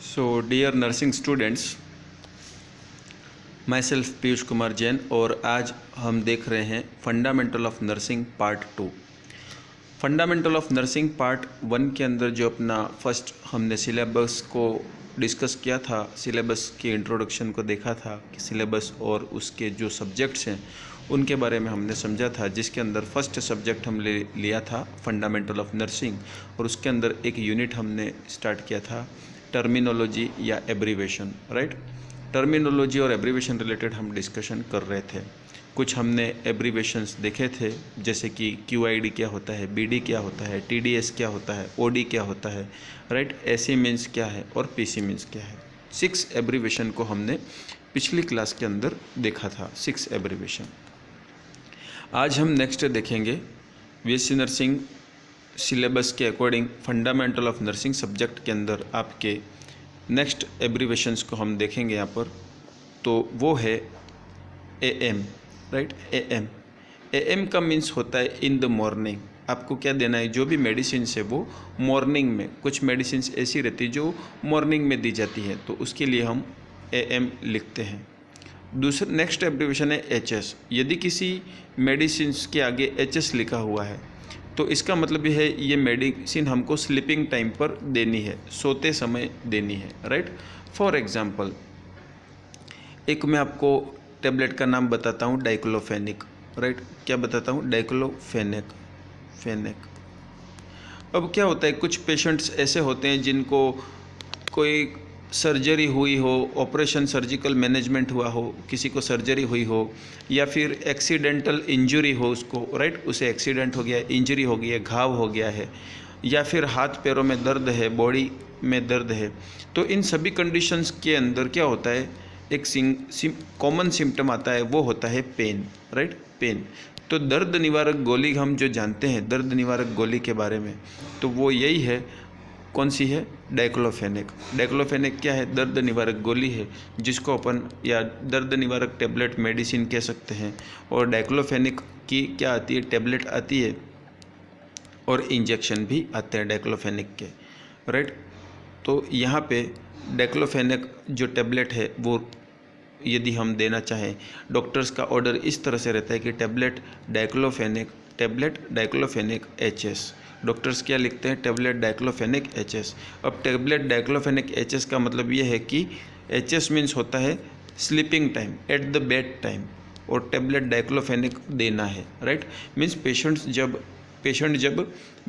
So, dear nursing students, my self Piyush Kumar Jain और आज हम देख रहे हैं fundamental of nursing part 2। Fundamental of nursing part 1 के अंदर जो अपना फर्स्ट हमने सिलेबस को डिस्कस किया था, सिलेबस की इंट्रोडक्शन को देखा था कि सिलेबस और उसके जो सब्जेक्ट्स हैं उनके बारे में हमने समझा था, जिसके अंदर फर्स्ट सब्जेक्ट हम लिया था फंडामेंटल ऑफ नर्सिंग और उसके अंदर एक यूनिट हमने स्टार्ट किया था टर्मिनोलॉजी या एब्रीवेशन। राइट, टर्मिनोलॉजी और एब्रीवेशन रिलेटेड हम डिस्कशन कर रहे थे। कुछ हमने एब्रीवेशंस देखे थे, जैसे कि QID क्या होता है, BD क्या होता है, TDS क्या होता है, OD क्या होता है, राइट, AC मीन्स क्या है और PC मीन्स क्या है। 6 एब्रीवेशन को हमने पिछली क्लास के अंदर देखा था, 6 एब्रीवेशन। आज हम नेक्स्ट देखेंगे BSc नर्सिंग सिलेबस के according fundamental of nursing subject के अंदर आपके नेक्स्ट एब्रीवेशंस को हम देखेंगे यहाँ पर। तो वो है AM, राइट, AM का मीन्स होता है इन द मॉर्निंग। आपको क्या देना है, जो भी मेडिसिन है वो मॉर्निंग में, कुछ मेडिसिन ऐसी रहती है जो मॉर्निंग में दी जाती है, तो उसके लिए हम AM लिखते हैं। दूसरा नेक्स्ट एब्रीवेशन है HS। यदि किसी मेडिसिन के आगे HS लिखा हुआ है तो इसका मतलब यह है ये मेडिसिन हमको स्लीपिंग टाइम पर देनी है, सोते समय देनी है। राइट, फॉर एग्जांपल एक मैं आपको टेबलेट का नाम बताता हूँ, डाइक्लोफेनिक। राइट, क्या बताता हूँ, डाइक्लोफेनिक। अब क्या होता है, कुछ पेशेंट्स ऐसे होते हैं जिनको कोई सर्जरी हुई हो, ऑपरेशन सर्जिकल मैनेजमेंट हुआ हो, किसी को सर्जरी हुई हो, या फिर एक्सीडेंटल इंजरी हो उसको, राइट, उसे एक्सीडेंट हो गया, इंजरी हो गई है, घाव हो गया है, या फिर हाथ पैरों में दर्द है, बॉडी में दर्द है। तो इन सभी कंडीशंस के अंदर क्या होता है, एक कॉमन सिम्टम आता है, वो होता है पेन। Right, pen. तो दर्द निवारक गोली हम जो जानते हैं, दर्द निवारक गोली के बारे में, तो वो यही है, कौन सी है, डाइक्लोफेनिक। डाइक्लोफेनिक क्या है, दर्द निवारक गोली है, जिसको अपन या दर्द निवारक टेबलेट मेडिसिन कह सकते हैं। और डाइक्लोफेनिक की क्या आती है, टेबलेट आती है और इंजेक्शन भी आते हैं डाइक्लोफेनिक के। राइट, तो यहाँ पे डाइक्लोफेनिक जो टेबलेट है वो यदि हम देना चाहें, डॉक्टर्स का ऑर्डर इस तरह से रहता है कि टेबलेट डाइक्लोफेनिक HS। डॉक्टर्स क्या लिखते हैं, टेबलेट डाइक्लोफेनिक HS। अब टेबलेट डाइक्लोफेनिक HS का मतलब ये है कि HS मीन्स होता है sleeping time, at the bed time, और टेबलेट डाइक्लोफेनिक देना है। राइट, मीन्स पेशेंट जब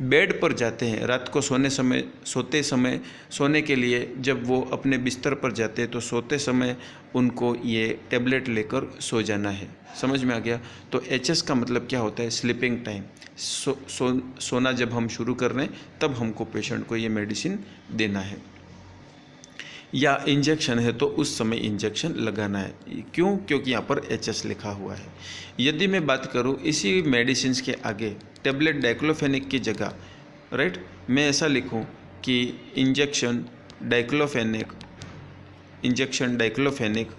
बेड पर जाते हैं, रात को सोने के लिए जब वो अपने बिस्तर पर जाते हैं, तो सोते समय उनको ये टेबलेट लेकर सो जाना है। समझ में आ गया। तो HS का मतलब क्या होता है, स्लीपिंग टाइम। सोना जब हम शुरू कर रहे हैं तब हमको पेशेंट को ये मेडिसिन देना है, या इंजेक्शन है तो उस समय इंजेक्शन लगाना है। क्यों, क्योंकि यहाँ पर HS लिखा हुआ है। यदि मैं बात करूँ इसी मेडिसिन के आगे टेबलेट डाइक्लोफेनिक की जगह, राइट, मैं ऐसा लिखूँ कि इंजेक्शन डाइक्लोफेनिक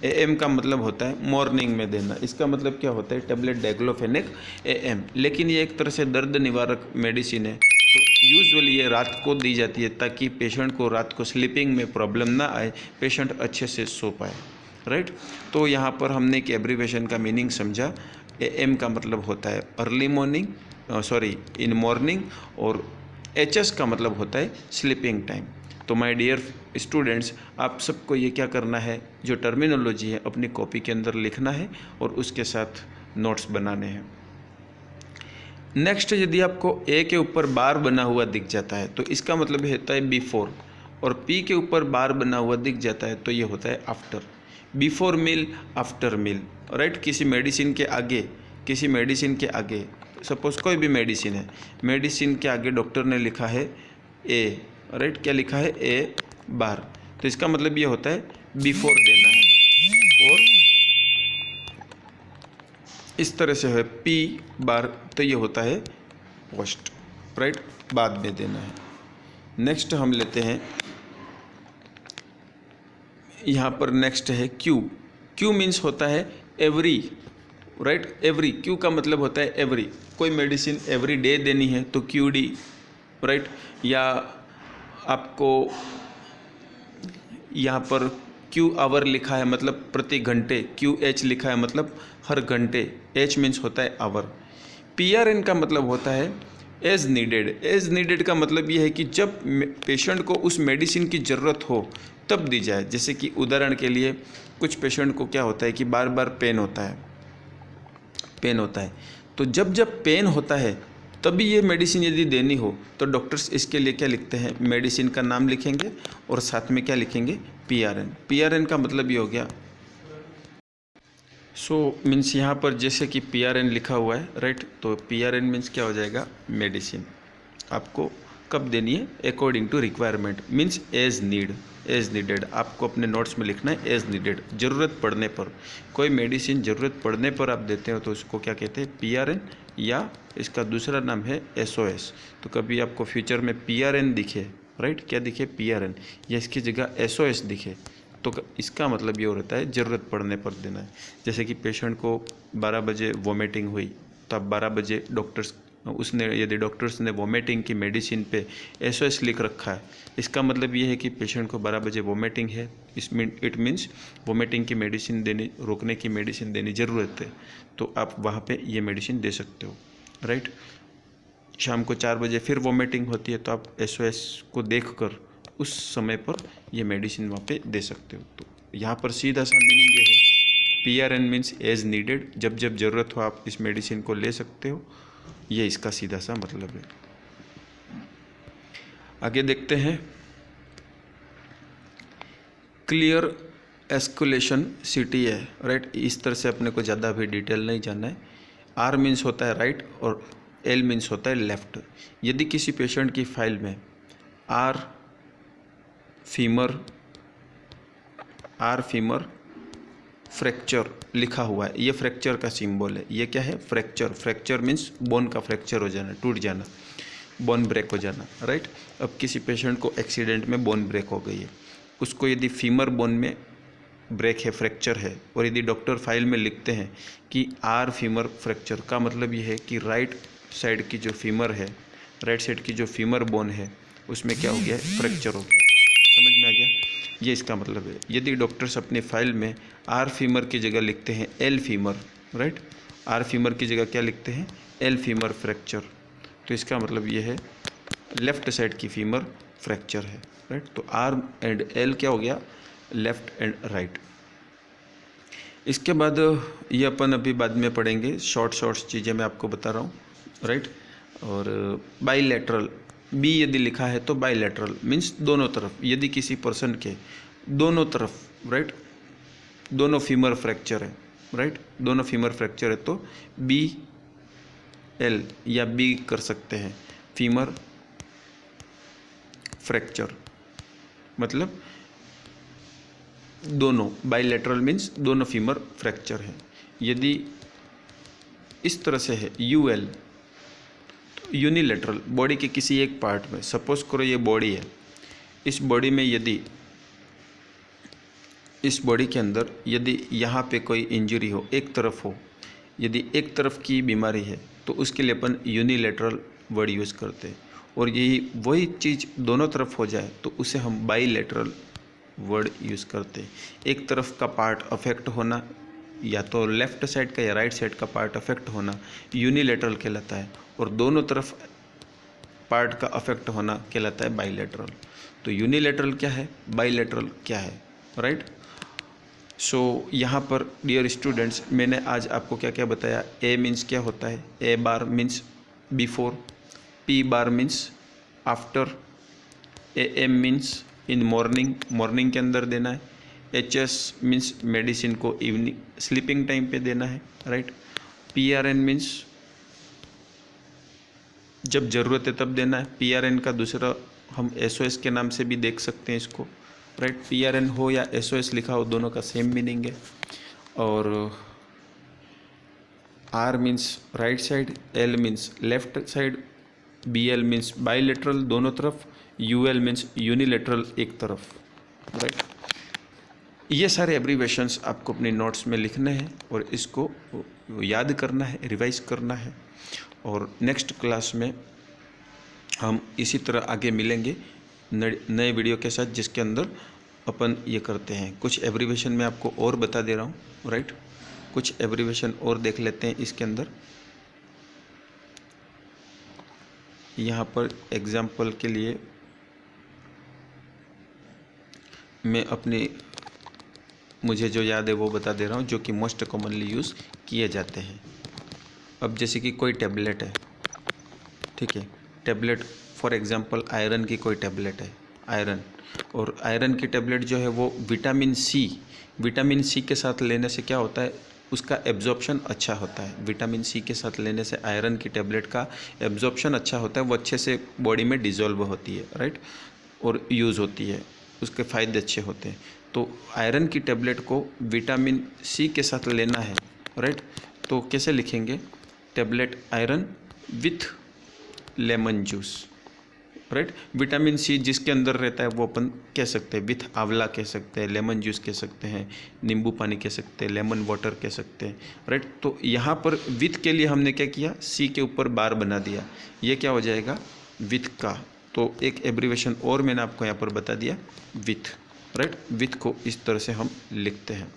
AM का मतलब होता है मॉर्निंग में देना। इसका मतलब क्या होता है, टेबलेट डाइक्लोफेनिक AM। लेकिन ये एक तरह से दर्द निवारक मेडिसिन है, तो यूजुअली ये रात को दी जाती है ताकि पेशेंट को रात को स्लीपिंग में प्रॉब्लम ना आए, पेशेंट अच्छे से सो पाए। राइट, तो यहाँ पर हमने एक एब्रीवेशन का मीनिंग समझा। AM का मतलब होता है इन मॉर्निंग, और HS का मतलब होता है स्लीपिंग टाइम। तो माय डियर स्टूडेंट्स, आप सबको ये क्या करना है, जो टर्मिनोलॉजी है अपनी कॉपी के अंदर लिखना है और उसके साथ नोट्स बनाने हैं। नेक्स्ट, यदि आपको A के ऊपर बार बना हुआ दिख जाता है तो इसका मतलब होता है बिफोर, और P के ऊपर बार बना हुआ दिख जाता है तो ये होता है after. Before meal, after meal. Right, किसी मेडिसिन के आगे सपोज कोई भी मेडिसिन है, मेडिसिन के आगे डॉक्टर ने लिखा है A, राइट, क्या लिखा है, A बार, तो इसका मतलब ये होता है बिफोर देना है। और इस तरह से है P बार, तो ये होता है पोस्ट, राइट, बाद में देना है। नेक्स्ट हम लेते हैं, यहाँ पर नेक्स्ट है Q मीन्स होता है एवरी। राइट, एवरी, Q का मतलब होता है एवरी। कोई मेडिसिन एवरी डे देनी है तो QD। राइट, या आपको यहाँ पर क्यू आवर लिखा है मतलब प्रति घंटे, क्यू एच लिखा है मतलब हर घंटे, एच मीन्स होता है आवर। PRN का मतलब होता है एज नीडेड। एज नीडेड का मतलब ये है कि जब पेशेंट को उस मेडिसिन की ज़रूरत हो तब दी जाए। जैसे कि उदाहरण के लिए कुछ पेशेंट को क्या होता है कि बार बार पेन होता है, तो जब जब पेन होता है तभी ये मेडिसिन यदि देनी हो तो डॉक्टर्स इसके लिए क्या लिखते हैं, मेडिसिन का नाम लिखेंगे और साथ में क्या लिखेंगे, PRN। PRN का मतलब ये हो गया। मीन्स यहाँ पर जैसे कि PRN लिखा हुआ है, राइट, तो PRN मीन्स क्या हो जाएगा, मेडिसिन आपको कब देनी है, according to requirement, means as needed. आपको अपने नोट्स में लिखना है एज नीडेड, ज़रूरत पड़ने पर। कोई मेडिसिन ज़रूरत पड़ने पर आप देते हो तो उसको क्या कहते हैं, PRN, या इसका दूसरा नाम है SOS। तो कभी आपको फ्यूचर में PRN दिखे, राइट, क्या दिखे, PRN, या इसकी जगह SOS दिखे तो इसका मतलब ये होता है ज़रूरत पड़ने पर देना है। जैसे कि पेशेंट को 12 बजे वोमिटिंग हुई तो अब 12 बजे यदि डॉक्टर्स ने वोमिटिंग की मेडिसिन पे SOS लिख रखा है, इसका मतलब ये है कि पेशेंट को 12 बजे वोमिटिंग है, इट मीन्स वोमिटिंग की मेडिसिन देनी, रोकने की मेडिसिन देनी ज़रूरत है, तो आप वहाँ पे ये मेडिसिन दे सकते हो, राइट। शाम को 4 बजे फिर वोमिटिंग होती है तो आप SOS को देखकर उस समय पर ये मेडिसिन वहाँ पे दे सकते हो। तो यहाँ पर सीधा सा मीनिंग ये है, PRN मीन्स एज नीडेड, जब जब ज़रूरत हो आप इस मेडिसिन को ले सकते हो, ये इसका सीधा सा मतलब है। आगे देखते हैं, क्लियर एस्कुलेशन CTA, राइट। इस तरह से अपने को ज़्यादा भी डिटेल नहीं जानना है। R मीन्स होता है राइट और L मीन्स होता है लेफ्ट। यदि किसी पेशेंट की फाइल में आर फीमर फ्रैक्चर लिखा हुआ है, ये फ्रैक्चर का सिंबल है। ये क्या है, फ्रैक्चर मीन्स बोन का फ्रैक्चर हो जाना, टूट जाना, बोन ब्रेक हो जाना, राइट। अब किसी पेशेंट को एक्सीडेंट में बोन ब्रेक हो गई है, उसको यदि फीमर बोन में ब्रेक है, फ्रैक्चर है, और यदि डॉक्टर फाइल में लिखते हैं कि आर फीमर फ्रैक्चर, का मतलब ये है कि राइट साइड की जो फीमर है, राइट साइड की जो फीमर बोन है उसमें क्या हो गया है, फ्रैक्चर हो गया। समझ में आ गया, ये इसका मतलब है। यदि डॉक्टर्स अपने फाइल में आर फीमर की जगह लिखते हैं L femur, right, R femur की जगह क्या लिखते हैं, एल फीमर फ्रैक्चर, तो इसका मतलब ये है लेफ्ट साइड की फीमर फ्रैक्चर है, राइट। तो आर एंड एल क्या हो गया, लेफ्ट एंड राइट। इसके बाद ये अपन अभी बाद में पढ़ेंगे, शॉर्ट्स चीज़ें मैं आपको बता रहा हूँ, राइट। और बाईलेटरल, बी यदि लिखा है तो बाईलेटरल मीन्स दोनों तरफ, यदि किसी पर्सन के दोनों तरफ, राइट, दोनों फीमर फ्रैक्चर है, राइट, दोनों फीमर फ्रैक्चर है तो BL या B कर सकते हैं, फीमर फ्रैक्चर मतलब दोनों, बाईलेटरल मीन्स दोनों फीमर फ्रैक्चर है। यदि इस तरह से है UL, तो यूनिलेटरल, बॉडी के किसी एक पार्ट में, सपोज करो ये बॉडी है, इस बॉडी में यदि इस बॉडी के अंदर यदि यहाँ पे कोई इंजरी हो, एक तरफ हो, यदि एक तरफ की बीमारी है तो उसके लिए अपन यूनिलेटरल वर्ड यूज़ करते हैं, और यही वही चीज़ दोनों तरफ हो जाए तो उसे हम बाईलेटरल वर्ड यूज़ करते हैं। एक तरफ का पार्ट अफेक्ट होना, या तो लेफ्ट साइड का या राइट साइड का पार्ट अफेक्ट होना यूनिलेटरल कहलाता है, और दोनों तरफ पार्ट का अफेक्ट होना कहलाता है बाईलेटरल। तो यूनिलेटरल क्या है, बाईलेटरल क्या है, राइट। सो यहाँ पर डियर स्टूडेंट्स, मैंने आज आपको क्या क्या बताया। A मीन्स क्या होता है, A bar means before, P bar means after, AM means in morning के अंदर देना है, HS मीन्स मेडिसिन को इवनिंग स्लीपिंग टाइम पे देना है, राइट। PRN मीन्स जब ज़रूरत है तब देना है। PRN का दूसरा हम SOS के नाम से भी देख सकते हैं इसको, राइट। PRN हो या SOS लिखा हो, दोनों का सेम मीनिंग है। और R means right side, L means left side, BL means bilateral दोनों तरफ, UL मीन्स यूनिलेटरल एक तरफ, राइट। ये सारे एब्रीवेशंस आपको अपने नोट्स में लिखने हैं और इसको याद करना है, रिवाइज करना है, और नेक्स्ट क्लास में हम इसी तरह आगे मिलेंगे नए वीडियो के साथ, जिसके अंदर अपन ये करते हैं। कुछ एब्रीवेशन मैं आपको और बता दे रहा हूँ, राइट। कुछ एब्रीवेशन और देख लेते हैं इसके अंदर। यहाँ पर एग्जाम्पल के लिए मैं अपनी मुझे जो याद है वो बता दे रहा हूँ, जो कि मोस्ट कॉमनली यूज़ किए जाते हैं। अब जैसे कि कोई टैबलेट है, ठीक है, टैबलेट फॉर एग्जांपल आयरन की कोई टैबलेट है, आयरन, और आयरन की टैबलेट जो है वो विटामिन सी के साथ लेने से क्या होता है, उसका एब्जॉर्प्शन अच्छा होता है। विटामिन सी के साथ लेने से आयरन की टैबलेट का एब्जॉर्प्शन अच्छा होता है, वो अच्छे से बॉडी में डिज़ोल्व होती है, राइट, और यूज़ होती है, उसके फ़ायदे अच्छे होते हैं। तो आयरन की टैबलेट को विटामिन सी के साथ लेना है, राइट, तो कैसे लिखेंगे, tablet iron with lemon juice, right. Vitamin C जिसके अंदर रहता है वो अपन कह सकते हैं विथ आंवला कह सकते हैं, लेमन जूस कह सकते हैं, नींबू पानी कह सकते हैं, लेमन वाटर कह सकते हैं, राइट। तो यहाँ पर विथ के लिए हमने क्या किया, सी के ऊपर बार बना दिया, ये क्या हो जाएगा, विथ का। तो एक एब्रीवेशन और मैंने आपको यहाँ पर बता दिया, विथ, राइट। विथ को इस तरह से हम लिखते हैं।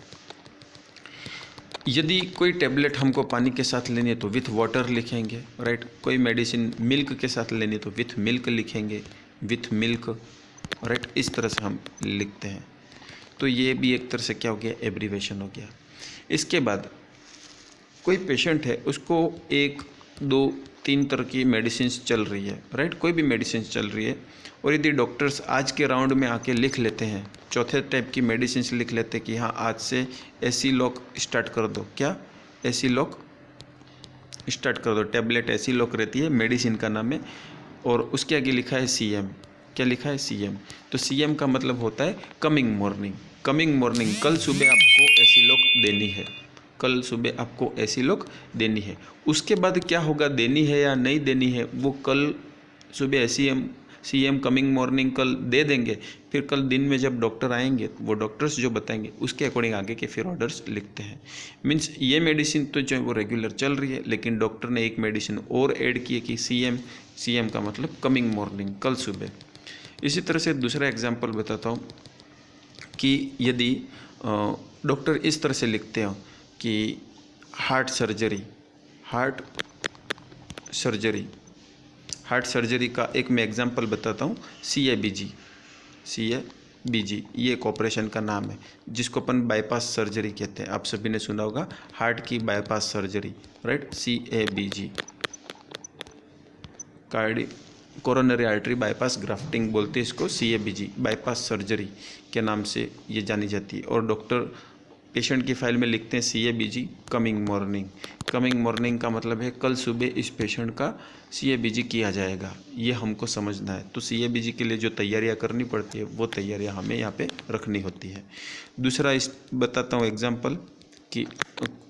यदि कोई टैबलेट हमको पानी के साथ लेनी है तो विथ वाटर लिखेंगे, राइट। कोई मेडिसिन मिल्क के साथ लेनी है तो विथ मिल्क लिखेंगे, विथ मिल्क, राइट। इस तरह से हम लिखते हैं। तो ये भी एक तरह से क्या हो गया, एब्रीवेशन हो गया। इसके बाद कोई पेशेंट है, उसको 1, 2, 3 तरह की मेडिसिन चल रही है, राइट, कोई भी मेडिसिन चल रही है, और यदि डॉक्टर्स आज के राउंड में आके लिख लेते हैं, चौथे टाइप की मेडिसिन लिख लेते हैं कि हाँ आज से एसी लॉक स्टार्ट कर दो, क्या, एसी लॉक स्टार्ट कर दो, टैबलेट एसी लॉक रहती है, मेडिसिन का नाम है, और उसके आगे लिखा है सीएम, क्या लिखा है, सीएम। तो सीएम का मतलब होता है कमिंग मॉर्निंग, कमिंग मॉर्निंग, कल सुबह आपको एसी लॉक देनी है, कल सुबह आपको एसी लॉक देनी है। उसके बाद क्या होगा, देनी है या नहीं देनी है, वो कल सुबह सीएम कमिंग मॉर्निंग कल दे देंगे, फिर कल दिन में जब डॉक्टर आएंगे वो डॉक्टर्स जो बताएंगे उसके अकॉर्डिंग आगे के फिर ऑर्डर्स लिखते हैं। मीन्स ये मेडिसिन तो जो है वो रेगुलर चल रही है, लेकिन डॉक्टर ने एक मेडिसिन और ऐड की है कि सीएम का मतलब कमिंग मॉर्निंग, कल सुबह। इसी तरह से दूसरा एग्जाम्पल बताता हूँ कि यदि डॉक्टर इस तरह से लिखते हो कि हार्ट सर्जरी का एक मैं एग्जांपल बताता हूँ, CABG, ये एक ऑपरेशन का नाम है जिसको अपन बाईपास सर्जरी कहते हैं। आप सभी ने सुना होगा हार्ट की bypass surgery, right, CABG, coronary artery bypass grafting बोलते हैं इसको, CABG बाईपास सर्जरी के नाम से ये जानी जाती है। और डॉक्टर पेशेंट की फाइल में लिखते हैं CABG कमिंग मॉर्निंग का मतलब है कल सुबह इस पेशेंट का CABG किया जाएगा, ये हमको समझना है। तो CABG के लिए जो तैयारियां करनी पड़ती है वो तैयारियां हमें यहाँ पे रखनी होती है। दूसरा इस बताता हूँ एग्जांपल कि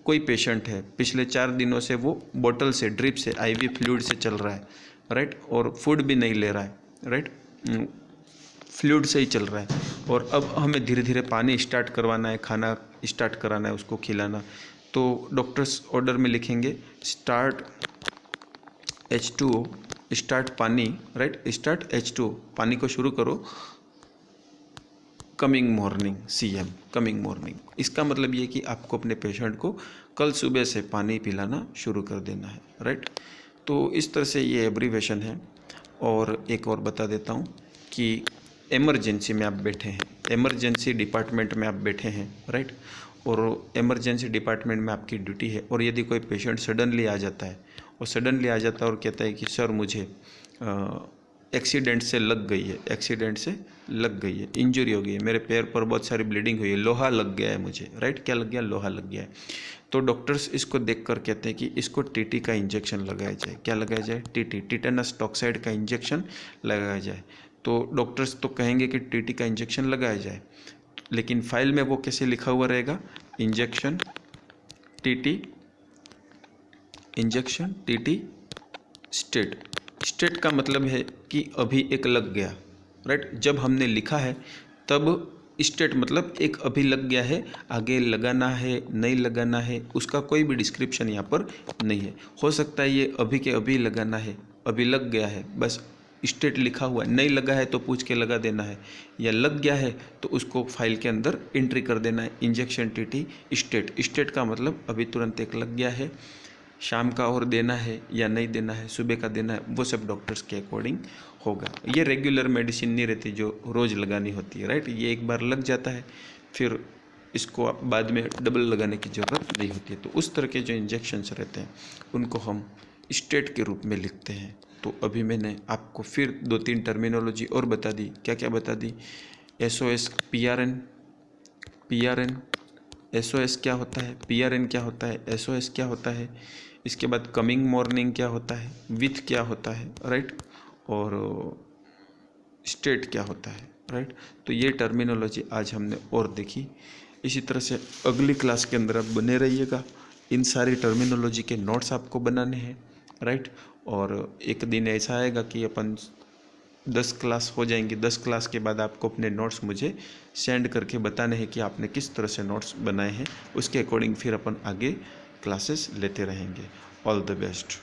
कोई पेशेंट है, पिछले 4 दिनों से वो बोतल से, ड्रिप से, IV फ्लूइड से चल रहा है, राइट, और फूड भी नहीं ले रहा है, राइट, फ्लूइड से ही चल रहा है, और अब हमें धीरे धीरे पानी स्टार्ट करवाना है, खाना स्टार्ट कराना है, उसको खिलाना। तो डॉक्टर्स ऑर्डर में लिखेंगे स्टार्ट H2O, स्टार्ट पानी, राइट, स्टार्ट H2O, पानी को शुरू करो, coming morning, CM coming morning. इसका मतलब ये कि आपको अपने पेशेंट को कल सुबह से पानी पिलाना शुरू कर देना है, राइट। तो इस तरह से ये एब्रीवेशन है। और एक और बता देता हूँ कि इमरजेंसी में आप बैठे हैं, इमरजेंसी डिपार्टमेंट में आप बैठे हैं, राइट, और इमरजेंसी डिपार्टमेंट में आपकी ड्यूटी है, और यदि कोई पेशेंट सडनली आ जाता है और कहता है कि सर मुझे एक्सीडेंट से लग गई है, इंजरी हो गई है, मेरे पैर पर बहुत सारी ब्लीडिंग हुई है, लोहा लग गया है मुझे, राइट, क्या लग गया, लोहा लग गया है। तो डॉक्टर्स इसको देखकर कहते हैं कि इसको TT का इंजेक्शन लगाया जाए, क्या लगाया जाए, टिटेनस टॉक्साइड का इंजेक्शन लगाया जाए। तो डॉक्टर्स तो कहेंगे कि TT का इंजेक्शन लगाया जाए, लेकिन फाइल में वो कैसे लिखा हुआ रहेगा, इंजेक्शन TT स्टेट का मतलब है कि अभी एक लग गया, राइट। जब हमने लिखा है तब स्टेट मतलब एक अभी लग गया है, आगे लगाना है नहीं लगाना है उसका कोई भी डिस्क्रिप्शन यहाँ पर नहीं है। हो सकता है ये अभी के अभी लगाना है, अभी लग गया है, बस स्टेट लिखा हुआ है, नहीं लगा है तो पूछ के लगा देना है, या लग गया है तो उसको फाइल के अंदर एंट्री कर देना है। इंजेक्शन टीटी स्टेट, स्टेट का मतलब अभी तुरंत एक लग गया है, शाम का और देना है या नहीं देना है, सुबह का देना है, वो सब डॉक्टर्स के अकॉर्डिंग होगा। ये रेगुलर मेडिसिन नहीं रहती जो रोज़ लगानी होती है, राइट। ये एक बार लग जाता है, फिर इसको बाद में डबल लगाने की ज़रूरत नहीं होती है। तो उस तरह के जो इंजेक्शन्स रहते हैं उनको हम स्टेट के रूप में लिखते हैं। तो अभी मैंने आपको फिर 2-3 टर्मिनोलॉजी और बता दी। क्या क्या बता दी? SOS, PRN, SOS क्या होता है, PRN क्या होता है, SOS क्या होता है, इसके बाद कमिंग मॉर्निंग क्या होता है, विथ क्या होता है, राइट, और स्टेट क्या होता है, राइट। तो ये टर्मिनोलॉजी आज हमने और देखी। इसी तरह से अगली क्लास के अंदर आप बने रहिएगा। इन सारी टर्मिनोलॉजी के नोट्स आपको बनाने हैं, राइट। और एक दिन ऐसा आएगा कि अपन 10 क्लास हो जाएंगी। 10 क्लास के बाद आपको अपने नोट्स मुझे सेंड करके बताने हैं कि आपने किस तरह से नोट्स बनाए हैं। उसके अकॉर्डिंग फिर अपन आगे क्लासेस लेते रहेंगे। All the best.